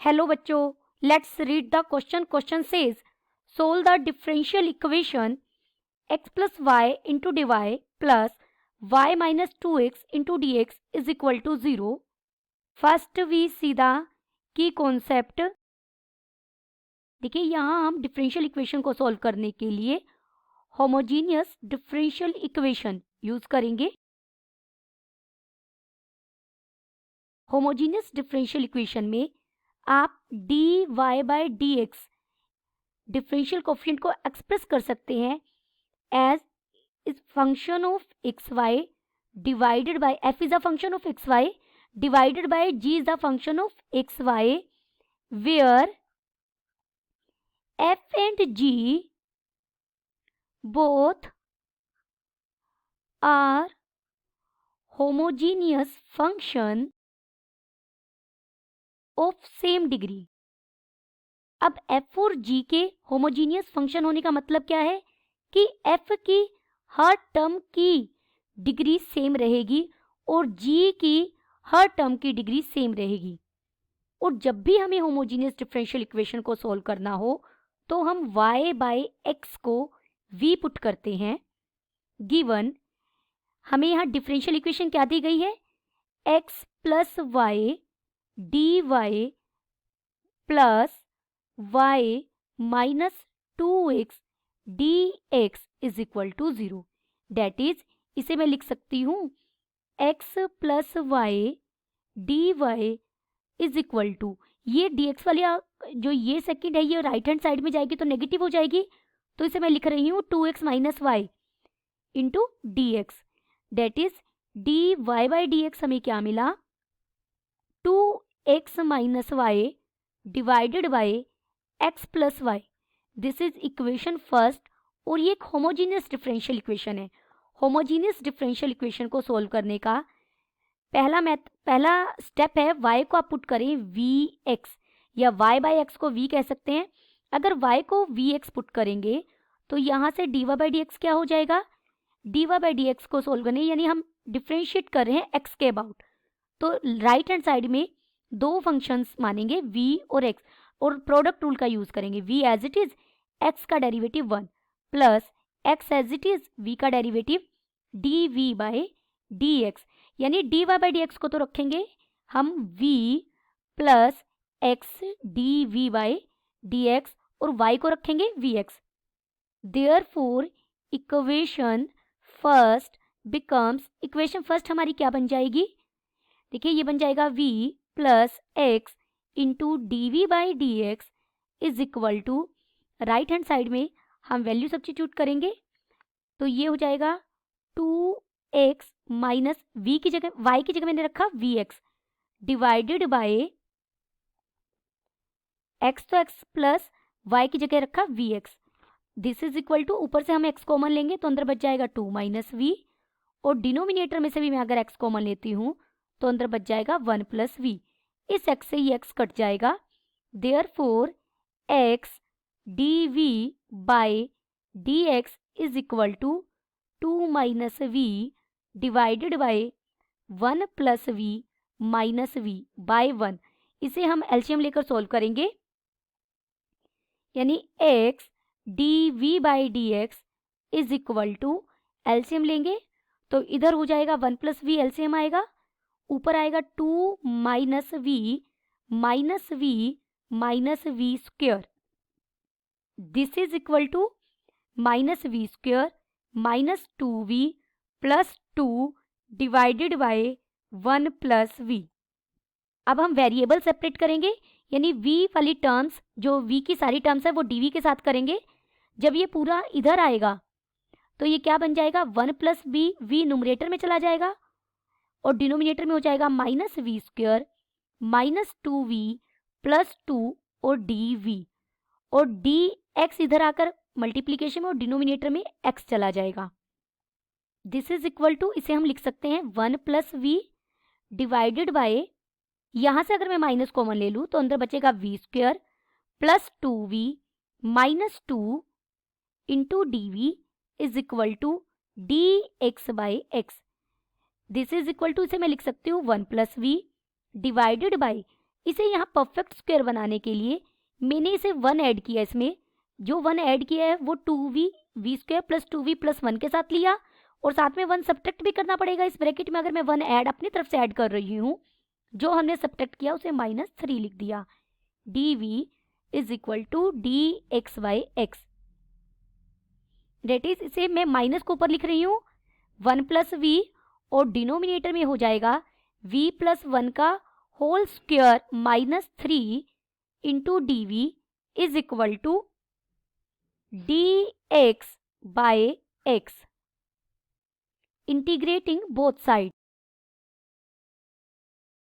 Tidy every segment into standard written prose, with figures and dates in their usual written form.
Hello बच्चों, let's read the question. Question says solve the differential equation x plus y into dy plus y minus 2x into dx is equal to 0. First we see the key concept. देखिए यहाँ हम differential equation को solve करने के लिए homogeneous differential equation use करेंगे. Homogeneous differential equation में आप dy by dx differential coefficient को एक्सप्रेस कर सकते हैं as is function of x y divided by f is a function of x y divided by g is the function of x y where f and g both are homogeneous function of same degree. अब f और g के homogeneous function होने का मतलब क्या है कि f की हर टर्म की डिग्री सेम रहेगी और g की हर टर्म की डिग्री सेम रहेगी. और जब भी हमें होमोजीनियस डिफरेंशियल इक्वेशन को सॉल्व करना हो तो हम y बाय x को v पुट करते हैं. गिवन हमें यहाँ डिफरेंशियल इक्वेशन क्या दी गई है, x plus y d y plus y minus 2x dx is equal to 0. That is इसे मैं लिख सकती हूँ x plus y d y is equal to, ये dx वाली जो ये सेकंड है ये राइट हैंड साइड में जाएगी तो नेगेटिव हो जाएगी, तो इसे मैं लिख रही हूँ 2x minus y into d x. That is d y by d x हमें क्या मिला, 2x minus y divided by x plus y. This is equation first और ये एक होमोजीनियस डिफरेंशियल इक्वेशन है. होमोजीनियस डिफरेंशियल इक्वेशन को solve करने का पहला स्टेप है y को आप पुट करें vx या y बाई एक्स को v कह सकते हैं. अगर y को vx पुट करेंगे तो यहाँ से dy बाई डी एक्स क्या हो जाएगा, dy बाई डी एक्स को सोल्व करने यानी हम डिफ्रेंशिएट कर रहे हैं x के अबाउट, तो राइट हैंड साइड में दो फंक्शंस मानेंगे v और x और प्रोडक्ट रूल का यूज करेंगे. v as it is x का derivative 1 plus x as it is v का डेरिवेटिव dv बाई dx, यानी dy बाई डी एक्स को तो रखेंगे हम v plus x dv by dx और y को रखेंगे vx. Therefore equation first becomes, equation first हमारी क्या बन जाएगी, देखिए ये बन जाएगा v plus x into d v by d x is equal to, right hand side में हम वैल्यू सब्स्टिट्यूट करेंगे तो ये हो जाएगा 2x माइनस v की जगह y की जगह मैंने रखा vx डिवाइडेड बाय x, तो x प्लस y की जगह रखा vx. This is equal to, ऊपर से हम x कॉमन लेंगे तो अंदर बच जाएगा 2 माइनस v और डिनोमिनेटर में से भी मैं अगर x कॉमन लेती हूँ तो अंदर बच जाएगा 1 प्लस v. इस x से ये x कट जाएगा. Therefore x dv by dx is equal to 2 minus v divided by 1 plus v minus v by 1. इसे हम एलसीएम लेकर सॉल्व करेंगे यानी x dv by dx is equal to, LCM लेंगे तो इधर हो जाएगा 1 प्लस v एलसीएम आएगा, ऊपर आएगा 2 minus v minus v square. This is equal to minus v square minus 2v plus 2 divided by 1 plus v. अब हम वेरिएबल सेपरेट करेंगे यानी v वाली टर्म्स, जो v की सारी टर्म्स है वो dv के साथ करेंगे. जब ये पूरा इधर आएगा तो ये क्या बन जाएगा, 1 प्लस v न्यूमरेटर में चला जाएगा और डिनोमिनेटर में हो जाएगा minus v square minus 2v plus 2 और dv और dx इधर आकर मल्टीप्लीकेशन में और डिनोमिनेटर में x चला जाएगा. दिस इज इक्वल टू, इसे हम लिख सकते हैं 1 प्लस v डिवाइडेड बाय, यहाँ से अगर मैं माइनस कॉमन ले लूँ तो अंदर बचेगा v square plus 2v minus 2 into dv is equal to dx by x. This is equal to, इसे मैं लिख सकती हूँ 1 प्लस v डिवाइडेड बाई, इसे यहाँ परफेक्ट स्क्वायर बनाने के लिए मैंने इसे 1 ऐड किया, इसमें जो 1 ऐड किया है वो 2v square plus 2v plus 1 के साथ लिया, और साथ में 1 सब्ट्रैक्ट भी करना पड़ेगा इस ब्रैकेट में। अगर मैं 1 ऐड अपनी तरफ से ऐड कर रही हूँ, जो हमने सब्ट्रैक्ट किया उसे -3 लिख दिया। dv is equal to dx/x, that is इसे मैं माइनस को ऊपर लिख रही हूँ 1 प्लस v, और डिनोमिनेटर में हो जाएगा v प्लस 1 का whole square -3 into dv is equal to dx/x, integrating both side.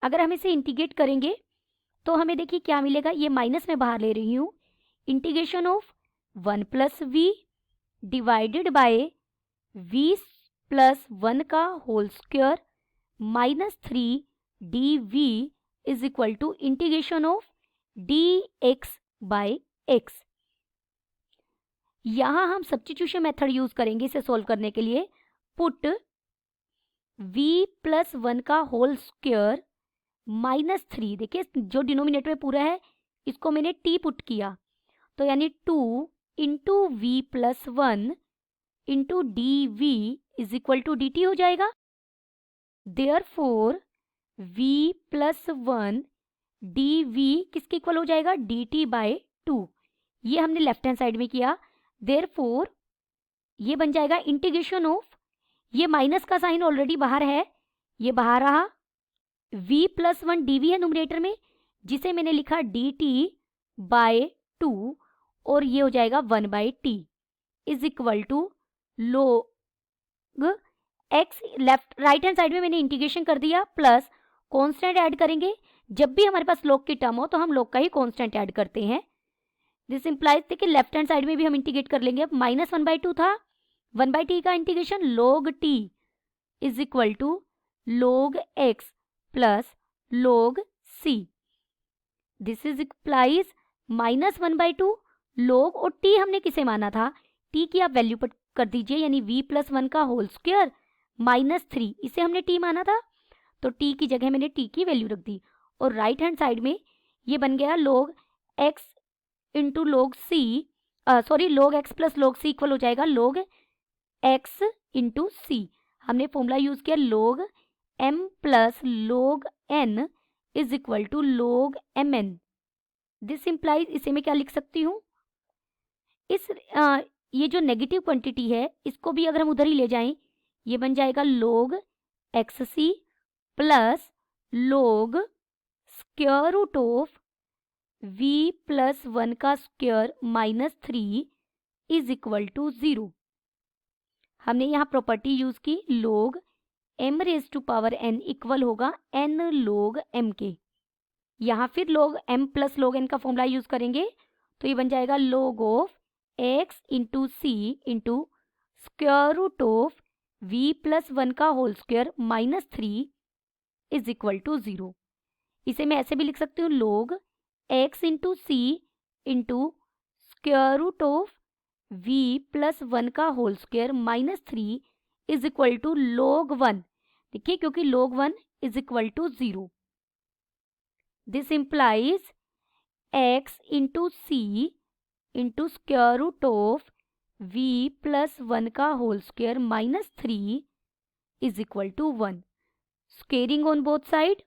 अगर हम इसे इंटीग्रेट करेंगे तो हमें देखिए क्या मिलेगा, ये माइनस में बाहर ले रही हूँ, integration of 1 plus v divided by v plus 1 का whole square -3 dv is equal to integration of dx/x। यहां हम सब्स्टिट्यूशन मेथड यूज करेंगे इसे सोल्व करने के लिए। पुट v प्लस 1 का होल स्क्वायर -3, देखिए जो डिनोमिनेटर में पूरा है इसको मैंने t पुट किया, तो यानी 2 into v plus 1 into d v is equal to d t हो जाएगा। Therefore v plus 1 d v किसके इक्वल हो जाएगा, डी टी बाय 2। ये हमने लेफ्ट हैंड साइड में किया, देयरफॉर ये बन जाएगा इंटीग्रेशन ऑफ, ये माइनस का साइन ऑलरेडी बाहर है, ये बाहर रहा, v प्लस 1 dv है न्यूमरेटर में, जिसे मैंने लिखा dt बाय 2, और ये हो जाएगा 1 by t is equal to log x, left right hand side में मैंने इंटीग्रेशन कर दिया, प्लस कांस्टेंट ऐड करेंगे। जब भी हमारे पास log की टर्म हो तो हम log का ही कांस्टेंट ऐड करते हैं। दिस इंप्लाइज, देखिए लेफ्ट हैंड साइड में भी हम इंटीग्रेट कर लेंगे। अब -1/2 था, 1/t का integration log t is equal to log x plus log c। This is implies -1/2 log, और t हमने किसे माना था, t की आप वैल्यू पुट कर दीजिए, यानी v प्लस 1 का होल स्क्वायर -3, इसे हमने t माना था, तो t की जगह मैंने t की वैल्यू रख दी। और राइट हैंड साइड में ये बन गया log x into log c, sorry log x plus log c equal हो जाएगा log x इंटू c। हमने फॉर्मूला यूज किया log m plus log n is equal to log mn। This implies, इसे मैं क्या लिख सकती हूँ, इस ये जो नेगेटिव क्वांटिटी है इसको भी अगर हम उधर ही ले जाएं, ये बन जाएगा log xc plus log square root of v plus 1 का स्क्वायर -3 इज इक्वल टू 0। हमने यहाँ प्रॉपर्टी यूज की log m raise to power n equal होगा n log m के। यहाँ फिर log m plus log n का फॉर्मूला यूज करेंगे, तो ये बन जाएगा log of x into c into square root of v plus 1 का whole square -3 is equal to 0। इसे मैं ऐसे भी लिख सकती हूँ log x into c into square root of v plus 1 का whole square -3 is equal to log 1। देखिए क्योंकि log 1 is equal to 0। This implies x into c into square root of v plus 1 का whole square -3 is equal to 1। Squaring on both side,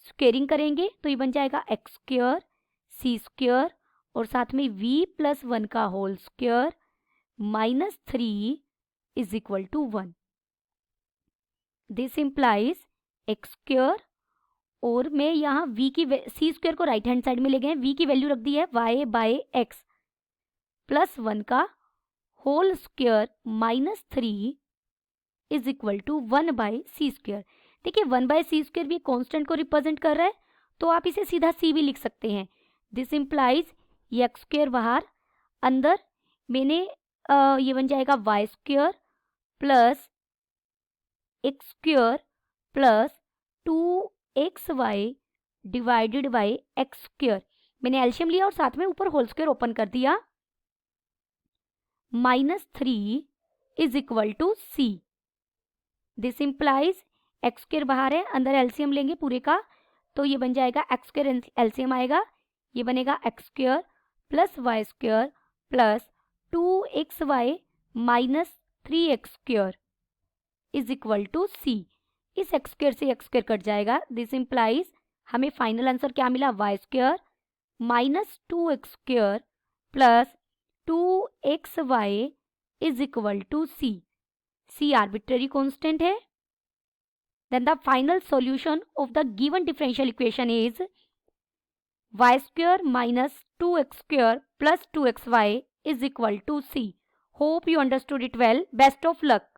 squaring करेंगे तो ये बन जाएगा x square c square और साथ में v प्लस 1 का whole square -3 is equal to 1। This implies x square, और मैं यहाँ v की c स्क्वायर को राइट हैंड साइड में ले गए, v की वैल्यू रख दी है y बाय x प्लस 1 का whole square -3 is equal to 1 by c square. देखिए 1 बाय सी स्क्वायर भी कांस्टेंट को रिप्रेजेंट कर रहा है, तो आप इसे सीधा c भी लिख सकते हैं। दिस इंप्लाइज ये x स्क्वायर बाहर, अंदर मैंने ये बन जाएगा y square plus x square plus 2xy divided by x square. मैंने एलसीएम लिया और साथ में ऊपर होल स्क्वायर ओपन कर दिया, -3 is equal to c। This implies x square बाहर है, अंदर एलसीएम लेंगे पूरे का, तो ये बन जाएगा एक्स स्क्वायर, एलसीएम आएगा, ये बनेगा x square plus y square plus 2xy minus 3x square is equal to c. इस एक्स स्क्वायर से एक्स स्क्वायर कट जाएगा, दिस इंप्लाइज हमें फाइनल आंसर क्या मिला, y square minus 2x square plus 2xy is equal to c. C arbitrary constant है। Then the final solution of the given differential equation is y square minus 2x square plus 2xy is equal to c. Hope you understood it well. Best of luck.